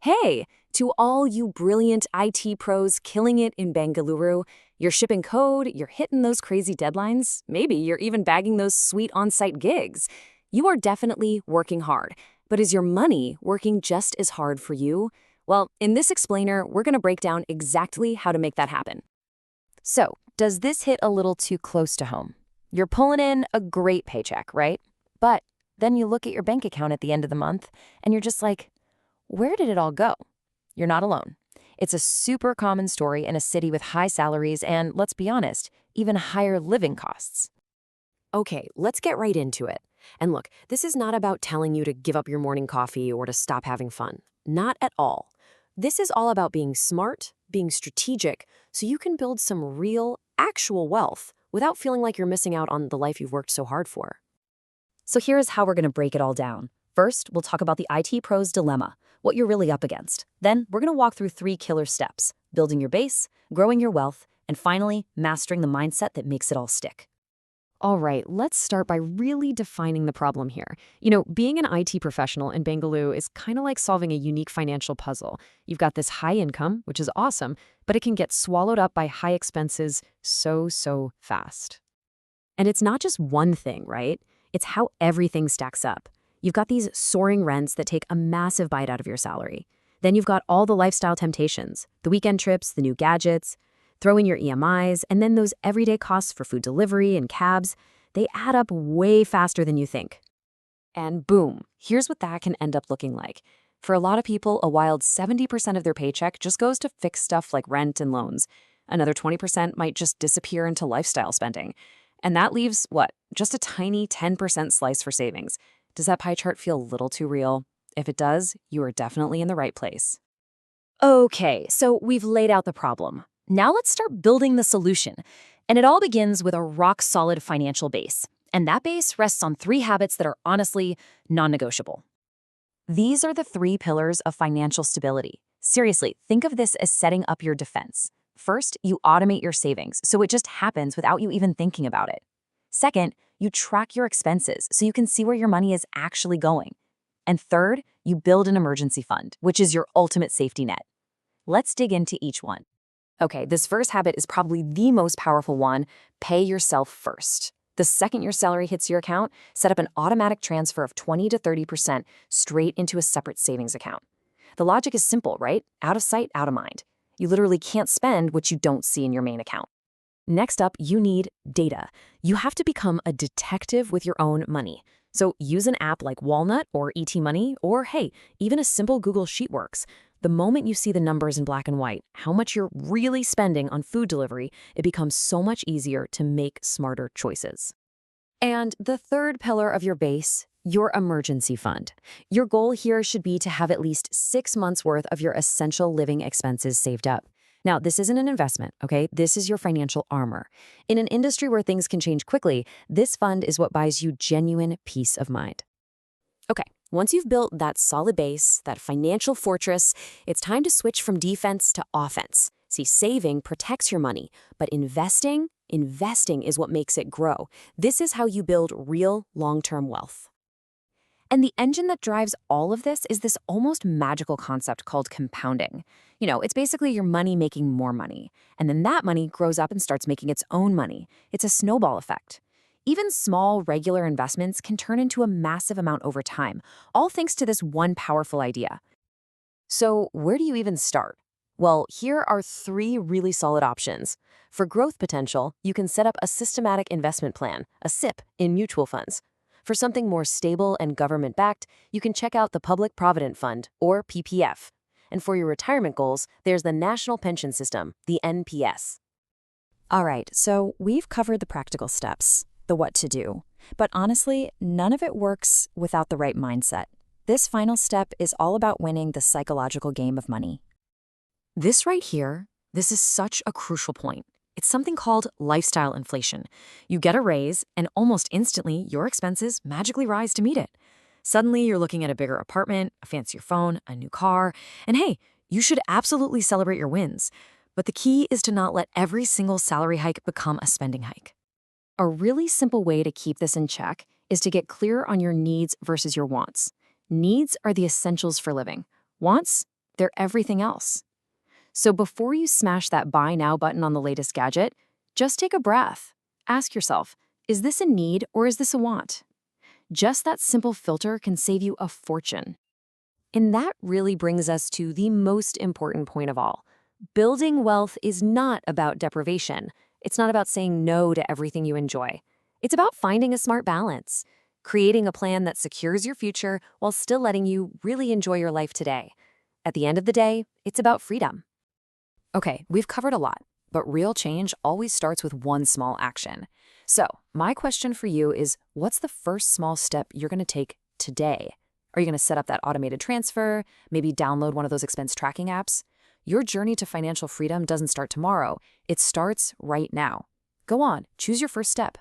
Hey, to all you brilliant IT pros killing it in Bengaluru, you're shipping code, you're hitting those crazy deadlines, maybe you're even bagging those sweet on-site gigs. You are definitely working hard, but is your money working just as hard for you? Well, in this explainer, we're going to break down exactly how to make that happen. So, does this hit a little too close to home? You're pulling in a great paycheck, right? But then you look at your bank account at the end of the month, and you're just like, where did it all go? You're not alone. It's a super common story in a city with high salaries and, let's be honest, even higher living costs. Okay, let's get right into it. And look, this is not about telling you to give up your morning coffee or to stop having fun. Not at all. This is all about being smart, being strategic, so you can build some real, actual wealth without feeling like you're missing out on the life you've worked so hard for. So here's how we're going to break it all down. First, we'll talk about the IT pro's dilemma, what you're really up against. Then, we're going to walk through 3 killer steps: building your base, growing your wealth, and finally, mastering the mindset that makes it all stick. All right, let's start by really defining the problem here. Being an IT professional in Bengaluru is kind of like solving a unique financial puzzle. You've got this high income, which is awesome, but it can get swallowed up by high expenses so fast. And it's not just one thing, right? It's how everything stacks up. You've got these soaring rents that take a massive bite out of your salary. Then you've got all the lifestyle temptations, the weekend trips, the new gadgets, throw in your EMIs, and then those everyday costs for food delivery and cabs. They add up way faster than you think. And boom, here's what that can end up looking like. For a lot of people, a wild 70% of their paycheck just goes to fix stuff like rent and loans. Another 20% might just disappear into lifestyle spending. And that leaves, what, just a tiny 10% slice for savings. Does that pie chart feel a little too real? If it does, you are definitely in the right place. Okay, so we've laid out the problem. Now let's start building the solution. And it all begins with a rock-solid financial base. And that base rests on 3 habits that are honestly non-negotiable. These are the 3 pillars of financial stability. Seriously, think of this as setting up your defense. First, you automate your savings, so it just happens without you even thinking about it. Second, you track your expenses so you can see where your money is actually going. And third, you build an emergency fund, which is your ultimate safety net. Let's dig into each one. Okay, this first habit is probably the most powerful one: pay yourself first. The second your salary hits your account, set up an automatic transfer of 20 to 30% straight into a separate savings account. The logic is simple, right? Out of sight, out of mind. You literally can't spend what you don't see in your main account. Next up, you need data. You have to become a detective with your own money. So use an app like Walnut or ET Money, or hey, even a simple Google Sheet works. The moment you see the numbers in black and white, how much you're really spending on food delivery, it becomes so much easier to make smarter choices. And the third pillar of your base, your emergency fund. Your goal here should be to have at least 6 months worth of your essential living expenses saved up. Now, this isn't an investment, okay? This is your financial armor. In an industry where things can change quickly, this fund is what buys you genuine peace of mind. Okay, once you've built that solid base, that financial fortress, it's time to switch from defense to offense. See, saving protects your money, but investing is what makes it grow. This is how you build real long-term wealth. And the engine that drives all of this is this almost magical concept called compounding. It's basically your money making more money. And then that money grows up and starts making its own money. It's a snowball effect. Even small, regular investments can turn into a massive amount over time, all thanks to this one powerful idea. So where do you even start? Well, here are 3 really solid options. For growth potential, you can set up a systematic investment plan, a SIP, in mutual funds. For something more stable and government-backed, you can check out the Public Provident Fund, or PPF. And for your retirement goals, there's the National Pension System, the NPS. All right, so we've covered the practical steps, the what to do. But honestly, none of it works without the right mindset. This final step is all about winning the psychological game of money. This right here, this is such a crucial point. It's something called lifestyle inflation. You get a raise, and almost instantly, your expenses magically rise to meet it. Suddenly, you're looking at a bigger apartment, a fancier phone, a new car, and hey, you should absolutely celebrate your wins. But the key is to not let every single salary hike become a spending hike. A really simple way to keep this in check is to get clear on your needs versus your wants. Needs are the essentials for living. Wants? they're everything else. So before you smash that buy now button on the latest gadget, just take a breath. Ask yourself, is this a need or is this a want? Just that simple filter can save you a fortune. And that really brings us to the most important point of all. Building wealth is not about deprivation. It's not about saying no to everything you enjoy. It's about finding a smart balance, creating a plan that secures your future while still letting you really enjoy your life today. At the end of the day, it's about freedom. Okay, we've covered a lot, but real change always starts with one small action. So, my question for you is, what's the first small step you're going to take today? Are you going to set up that automated transfer, maybe download one of those expense tracking apps? Your journey to financial freedom doesn't start tomorrow. It starts right now. Go on, choose your first step.